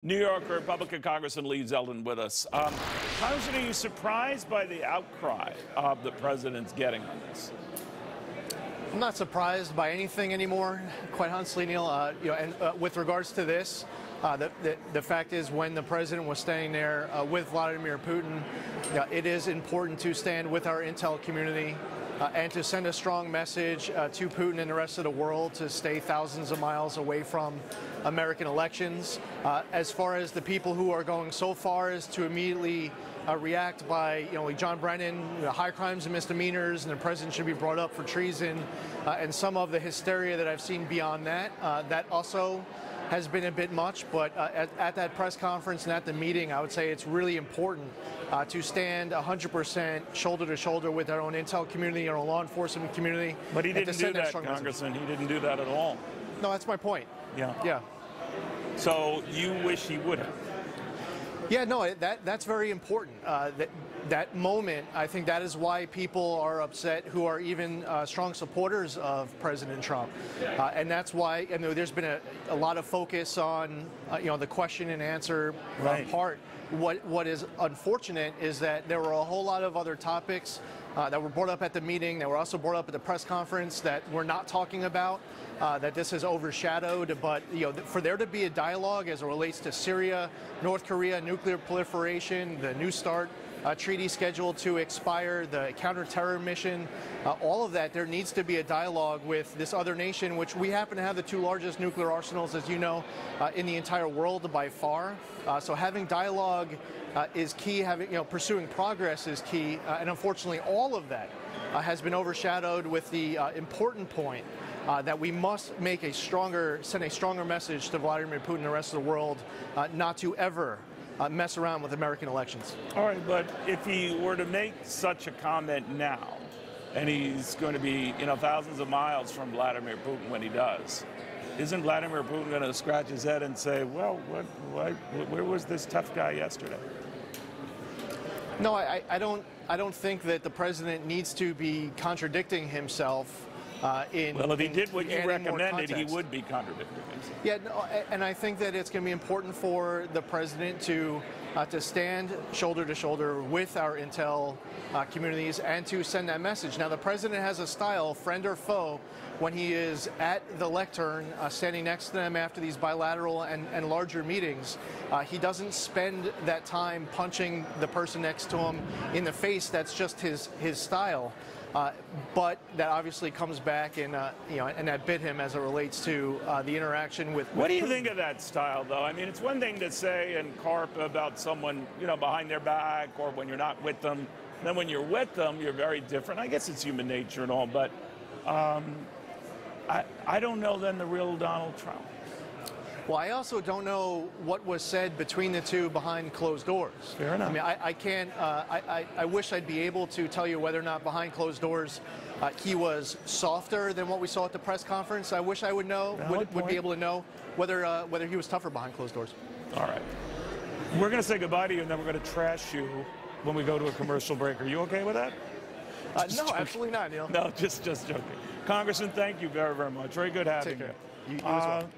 New York Republican Congressman Lee Zeldin with us. Congressman, are you surprised by the outcry the president's getting on this? I'm not surprised by anything anymore, quite honestly, Neil. With regards to this, the fact is, when the president was standing there with Vladimir Putin, it is important to stand with our intel community and to send a strong message to Putin and the rest of the world to stay thousands of miles away from American elections. As far as the people who are going so far as to immediately react by, like John Brennan, high crimes and misdemeanors, and the president should be brought up for treason, and some of the hysteria that I've seen beyond that, that also has been a bit much. But at that press conference and at the meeting, I would say it's really important to stand 100% shoulder to shoulder with our own intel community, our own law enforcement community. But he didn't do that, Congressman. He didn't do that at all. No, that's my point. Yeah. So you wish he would have? Yeah, no, that's very important. That moment, I think that is why people are upset who are even strong supporters of President Trump. And that's why, there's been a lot of focus on, the question and answer part. What is unfortunate is that there were a whole lot of other topics that were brought up at the meeting, that were also brought up at the press conference, that we're not talking about, that this has overshadowed. But for there to be a dialogue as it relates to Syria, North Korea, nuclear proliferation, the New START treaty scheduled to expire, the counter-terror mission, all of that, there needs to be a dialogue with this other nation, which we happen to have the two largest nuclear arsenals, as you know, in the entire world by far. So having dialogue is key. Pursuing progress is key. And unfortunately, all of that has been overshadowed with the important point that we must send a stronger message to Vladimir Putin and the rest of the world not to ever mess around with American elections. All right, but if he were to make such a comment now, and he's going to be, thousands of miles from Vladimir Putin when he does, isn't Vladimir Putin going to scratch his head and say, well, where was this tough guy yesterday? No, I don't think that the president needs to be contradicting himself. Well, if he did what you recommended, he would be contradicting himself. Yeah, no, and I think that it's going to be important for the president to stand shoulder to shoulder with our intel communities and to send that message. Now, the president has a style, friend or foe, when he is at the lectern, standing next to them after these bilateral and larger meetings. He doesn't spend that time punching the person next to him in the face. That's just his style. But that obviously comes back and that bit him as it relates to the interaction with What do you think of that style, though? I mean, it's one thing to say and carp about someone, behind their back, or when you're not with them. Then when you're with them, you're very different. I guess it's human nature and all, but I don't know then the real Donald Trump. Well, I also don't know what was said between the two behind closed doors. Fair enough. I mean, I can't. I wish I'd be able to tell you whether or not behind closed doors he was softer than what we saw at the press conference. I wish I would know. Would be able to know whether he was tougher behind closed doors. All right. We're going to say goodbye to you, and then we're going to trash you when we go to a commercial break. Are you okay with that? No, absolutely not, Neil. No, just joking. Congressman, thank you very, very much. Very good having you. You as well.